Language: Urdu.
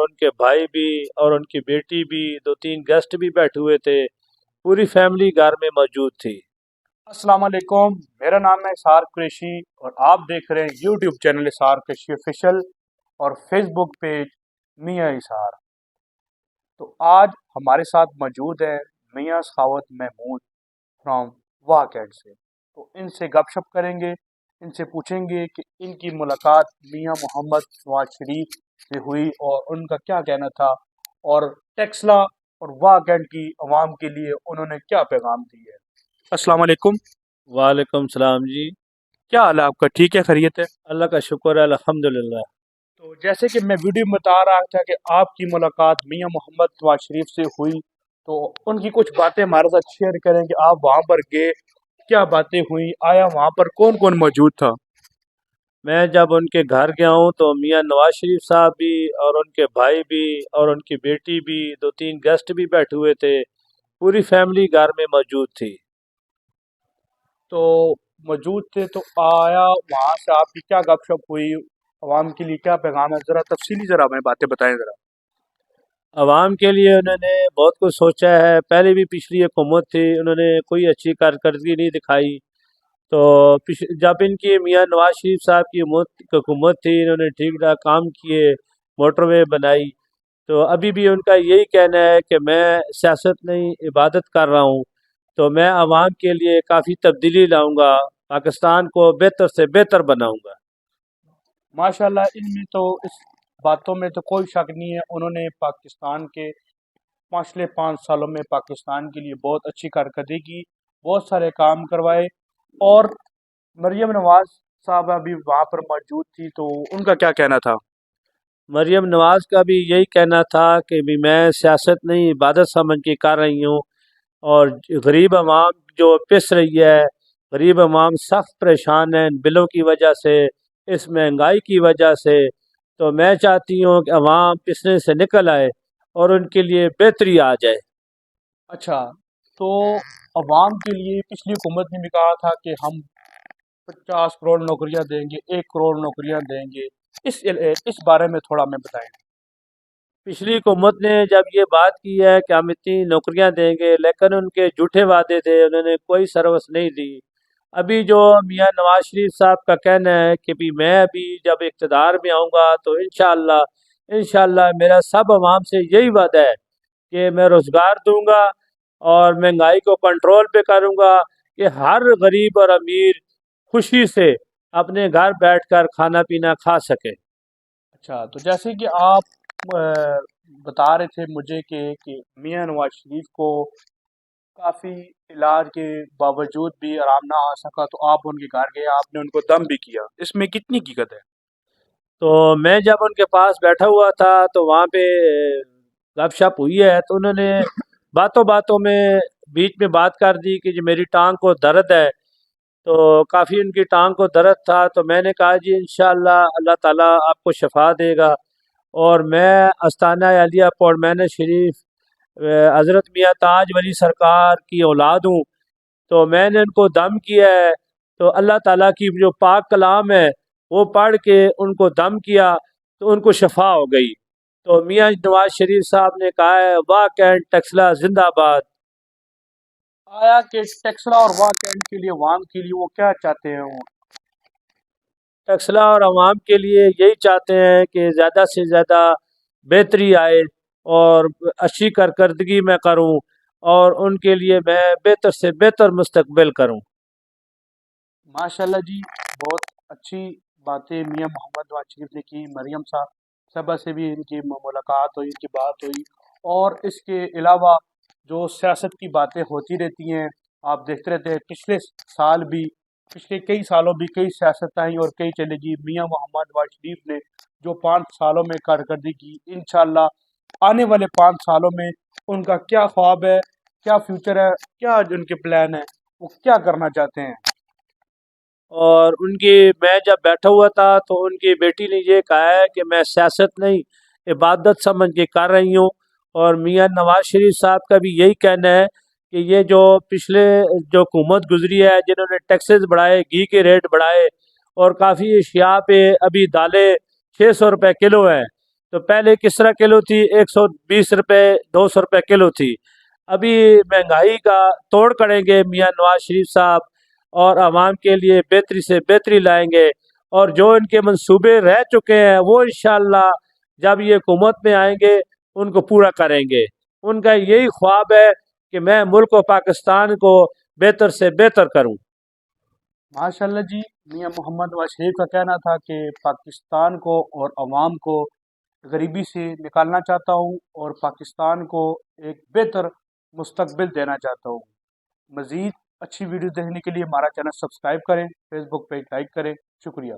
ان کے بھائی بھی اور ان کی بیٹی بھی، دو تین گیسٹ بھی بیٹھے ہوئے تھے، پوری فیملی گھر میں موجود تھی۔ السلام علیکم، میرا نام ہے اسار قریشی اور آپ دیکھ رہے ہیں یوٹیوب چینل اسار قریشی آفیشیل اور فیس بک پیج میاں اسار۔ تو آج ہمارے ساتھ موجود ہے میاں سخاوت محمود فرام واہ کینٹ سے۔ تو ان سے گپ شپ کریں گے، ان سے پوچھیں گے کہ ان کی ملاقات میاں محمد نواز شریف سے ہوئی اور ان کا کیا کہنا تھا، اور ٹیکسلا اور واہ کینٹ کی عوام کے لیے انہوں نے کیا پیغام دی ہے۔ السلام علیکم، وعلیکم السلام جی۔ کیا حال ہے آپ کا؟ ٹھیک ہے، خیریت ہے؟ اللہ کا شکر ہے، الحمدللہ۔ تو جیسے کہ میں ویڈیو میں بتا رہا تھا کہ آپ کی ملاقات میاں محمد نواز شریف سے ہوئی، تو ان کی کچھ باتیں ہمارے ساتھ شیئر کریں کہ آپ وہاں پر گئے، کیا باتیں ہوئی، آیا وہاں پر کون کون موجود تھا؟ میں جب ان کے گھر گیا ہوں تو میاں نواز شریف صاحب بھی اور ان کے بھائی بھی اور ان کی بیٹی بھی، دو تین گیسٹ بھی بیٹھے ہوئے تھے، پوری فیملی گھر میں موجود تھی۔ تو موجود تھے، تو آیا وہاں سے آپ کی کیا گپ شپ ہوئی، عوام کے لیے کیا پیغام ہے، ذرا تفصیلی ذرا ہمیں باتیں بتائیں ذرا۔ عوام کے لیے انہوں نے بہت کچھ سوچا ہے، پہلے بھی پچھلی حکومت تھی، انہوں نے کوئی اچھی کارکردگی نہیں دکھائی، تو جب ان کی میاں نواز شریف صاحب کی حکومت تھی، انہوں نے ٹھیک ٹھاک کام کیے، موٹر وے بنائی، تو ابھی بھی ان کا یہی کہنا ہے کہ میں سیاست نہیں عبادت کر رہا ہوں، تو میں عوام کے لیے کافی تبدیلی لاؤں گا، پاکستان کو بہتر سے بہتر بناؤں گا۔ ماشاءاللہ، ان میں تو اس باتوں میں تو کوئی شک نہیں ہے، انہوں نے پاکستان کے پچھلے 5 سالوں میں پاکستان کے لیے بہت اچھی کارکردگی کی، بہت سارے کام کروائے، اور مریم نواز صاحبہ بھی وہاں پر موجود تھی، تو ان کا کیا کہنا تھا؟ مریم نواز کا بھی یہی کہنا تھا کہ بھی میں سیاست نہیں عبادت سمجھ کے کر رہی ہوں، اور غریب عوام جو پس رہی ہے، غریب عوام سخت پریشان ہیں ان بلوں کی وجہ سے، اس مہنگائی کی وجہ سے، تو میں چاہتی ہوں کہ عوام پسنے سے نکل آئے اور ان کے لیے بہتری آ جائے۔ اچھا، تو عوام کے لیے پچھلی حکومت نے بھی کہا تھا کہ ہم 50 کروڑ نوکریاں دیں گے، 1 کروڑ نوکریاں دیں گے، اس بارے میں تھوڑا ہمیں بتائیں۔ پچھلی حکومت نے جب یہ بات کی ہے کہ ہم اتنی نوکریاں دیں گے، لیکن ان کے جھوٹے وعدے تھے، انہوں نے کوئی سروس نہیں دی۔ ابھی جو میاں نواز شریف صاحب کا کہنا ہے کہ بھی میں ابھی جب اقتدار میں آؤں گا تو انشاءاللہ میرا سب عوام سے یہی وعدہ ہے کہ میں روزگار دوں گا اور مہنگائی کو کنٹرول پہ کروں گا، کہ ہر غریب اور امیر خوشی سے اپنے گھر بیٹھ کر کھانا پینا کھا سکے۔ اچھا، تو جیسے کہ آپ بتا رہے تھے مجھے کہ میاں نواز شریف کو کافی علاج کے باوجود بھی آرام نہ آ سکا، تو آپ ان کے گھر گئے، آپ نے ان کو دم بھی کیا، اس میں کتنی حقیقت ہے؟ تو میں جب ان کے پاس بیٹھا ہوا تھا تو وہاں پہ گپ شپ ہوئی ہے، تو انہوں نے باتوں باتوں میں بیچ میں بات کر دی کہ جو میری ٹانگ کو درد ہے، تو کافی ان کی ٹانگ کو درد تھا، تو میں نے کہا جی انشاءاللہ اللہ تعالیٰ آپ کو شفا دے گا، اور میں استانہ عالیہ پورمین شریف حضرت میاں تاج ولی سرکار کی اولاد ہوں، تو میں نے ان کو دم کیا ہے، تو اللہ تعالیٰ کی جو پاک کلام ہے وہ پڑھ کے ان کو دم کیا تو ان کو شفا ہو گئی۔ تو میاں نواز شریف صاحب نے کہا ہے واہ کینٹ ٹیکسلا زندہ باد۔ آیا کہ ٹیکسلا اور واہ کینٹ کے لیے، عوام کے لیے وہ کیا چاہتے ہیں؟ ٹیکسلا اور عوام کے لیے یہی چاہتے ہیں کہ زیادہ سے زیادہ بہتری آئے اور اچھی کارکردگی میں کروں، اور ان کے لیے میں بہتر سے بہتر مستقبل کروں۔ ماشاءاللہ جی، بہت اچھی باتیں میاں محمد نواز شریف نے کی، مریم صاحبہ سے بھی ان کی ملاقات ہوئی، ان کی بات ہوئی، اور اس کے علاوہ جو سیاست کی باتیں ہوتی رہتی ہیں، آپ دیکھتے رہتے ہیں پچھلے سال بھی، پچھلے کئی سالوں بھی کئی سیاست آئیں اور کئی چلے گی، میاں محمد نواز شریف نے جو 5 سالوں میں کارکردگی کی، انشاءاللہ آنے والے 5 سالوں میں ان کا کیا خواب ہے، کیا فیوچر ہے، کیا ان کے پلان ہے، وہ کیا کرنا چاہتے ہیں۔ اور ان کی میں جب بیٹھا ہوا تھا تو ان کی بیٹی نے یہ کہا ہے کہ میں سیاست نہیں عبادت سمجھ کے کر رہی ہوں، اور میاں نواز شریف صاحب کا بھی یہی کہنا ہے کہ یہ جو پچھلے جو حکومت گزری ہے، جنہوں نے ٹیکسز بڑھائے، گھی کے ریٹ بڑھائے، اور کافی اشیاء پہ ابھی دالیں 600 روپے کلو ہیں، تو پہلے کس طرح کلو تھی؟ 120 روپے 200 روپے کلو تھی. ابھی مہنگائی کا توڑ کریں گے میاں نواز شریف صاحب اور عوام کے لیے بہتری سے بہتری لائیں گے، اور جو ان کے منصوبے رہ چکے ہیں وہ انشاءاللہ جب یہ حکومت میں آئیں گے ان کو پورا کریں گے. ان کا یہی خواب ہے کہ میں ملک و پاکستان کو بہتر سے بہتر کروں. ماشاء اللہ جی، میاں محمد نواز شریف کا کہنا تھا کہ پاکستان کو اور عوام کو غریبی سے نکالنا چاہتا ہوں اور پاکستان کو ایک بہتر مستقبل دینا چاہتا ہوں. مزید اچھی ویڈیو دیکھنے کے لیے ہمارا چینل سبسکرائب کریں، فیس بک پیج لائک کریں. شکریہ.